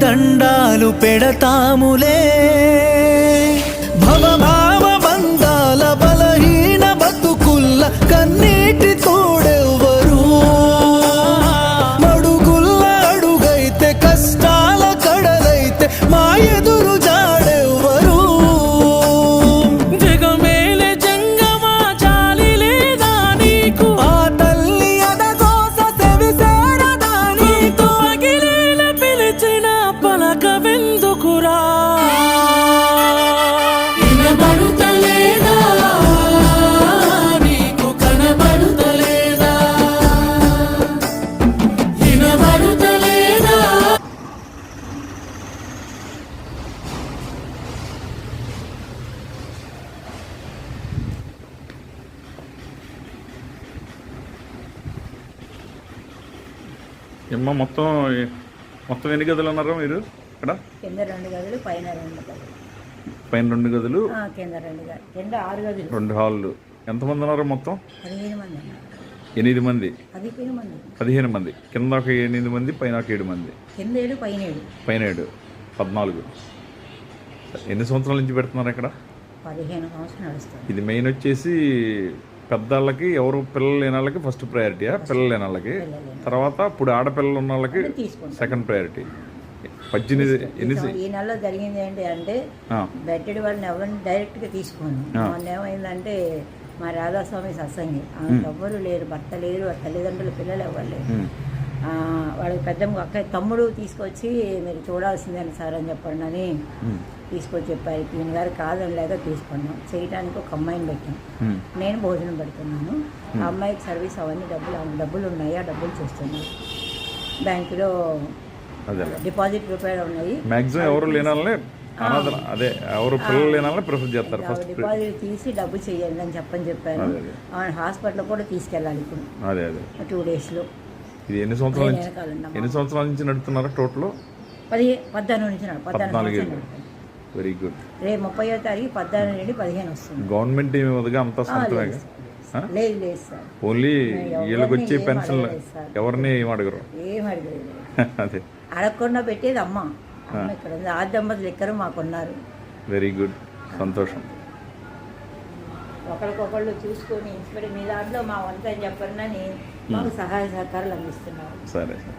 దండాలు పెడతాములే భవభావ బంధాల బలహీన బతుకుల్ల కన్నీటి తోడెవ్వరు మడుగుల్ల అడుగైతే కష్టాల కడలైతే మా ఎదురు జాడెవ్వరు జగమేలే జంగమా జాలి లేదా నీకు ఆ తల్లి అదగోస సెవిసేరదా నీకు పగిలేల పిలిచిన పలక వెందుకురా ఏమ్మా మొత్తం ఎన్ని గదులు ఉన్నారు మీరు ఇక్కడ? కింద 2 గదులు పైన 2 గదులు. పైన 2 గదులు కింద 2 గదులు, కింద 6 గదులు, 2 హాళ్ళు. ఎంతమంది ఉన్నారు మొత్తం? 15 మంది. 8 మంది, 15 మంది, 15 మంది. కింద ఒక 8 మంది, పైన ఒక 7 మంది. కింద 7 పైన 7. పైన 7 14. ఎన్ని సంవత్సరాల నుంచి పెడుతున్నారు ఇక్కడ? 15 సంవత్సరాలు నడుస్తుంది. ఇది మెయిన్ వచ్చేసి పెద్దవాళ్ళకి, ఎవరు పిల్లలు లేని వాళ్ళకి ఫస్ట్ ప్రయారిటీయా? పిల్లలు లేని వాళ్ళకి తర్వాత, ఇప్పుడు ఆడపిల్లలు ఉన్న వాళ్ళకి సెకండ్ ప్రయారిటీ. 18 ఈ నెలలో జరిగింది ఏంటి అంటే బెట్టెడ్ వాళ్ళని ఎవరిని డైరెక్ట్గా తీసుకోను. మొన్న ఏమైందంటే మా రాధాస్వామి సత్సంగి, ఆమె ఎవ్వరు లేరు, భర్త లేరు, తల్లిదండ్రులు, పిల్లలు ఎవరు లేరు. వాళ్ళకి పెద్దమ్మ అక్క తమ్ముడు తీసుకొచ్చి మీరు చూడాల్సిందని సార్ అని చెప్పండి అని తీసుకొచ్చి చెప్పారు. ఈయన గారు కాదని లేక తీసుకున్నాం. చేయడానికి ఒక అమ్మాయిని పెట్టాం, నేను భోజనం పెడుతున్నాను. ఆ అమ్మాయికి సర్వీస్ అవన్నీ డబ్బులు ఉన్నాయి, ఆ డబ్బులు చూస్తున్నాను. బ్యాంకులో డిపాజిట్ రూపాయలు ఉన్నాయి. మాక్సిమం ఎవరు లేనాలనే అదే ఎవరు పిల్లలు లేనాలనే ప్రిఫర్ చేస్తారు. ఫస్ట్ డిపాజిట్ తీసి డబ్బు చేయండి అని చెప్పాను. ఆమె హాస్పిటల్ కూడా తీసుకెళ్ళాలి ఇప్పుడు. అదే 2 డేస్లో. ఇది ఎన్ని సంవత్సరాల నుంచి నడుపుతున్నారా? టోటల్ 14 నుంచి 14. Very good. రేపు 30వ తారీఖు 14 నుండి 15 వస్తుంది. గవర్నమెంట్ ఏమి వదిగా అంతా సొంతమే? లేదు సార్, ఓన్లీ వీళ్ళకి వచ్చే పెన్షన్లు ఎవరిని ఏం అడగరు. అదే అడగకుండా పెట్టేది అమ్మ ఇక్కడ ఉంది. 6 దంపతులు ఇక్కడ మాకున్నారు. వెరీ గుడ్, సంతోషం. ఒకరికొకళ్ళు చూసుకొని ఇన్స్పెక్టర్ మీ దాంట్లో మా వంత అని చెప్పండి మాకు సహాయ సహకారాలు అందిస్తున్నారు. సరే సార్.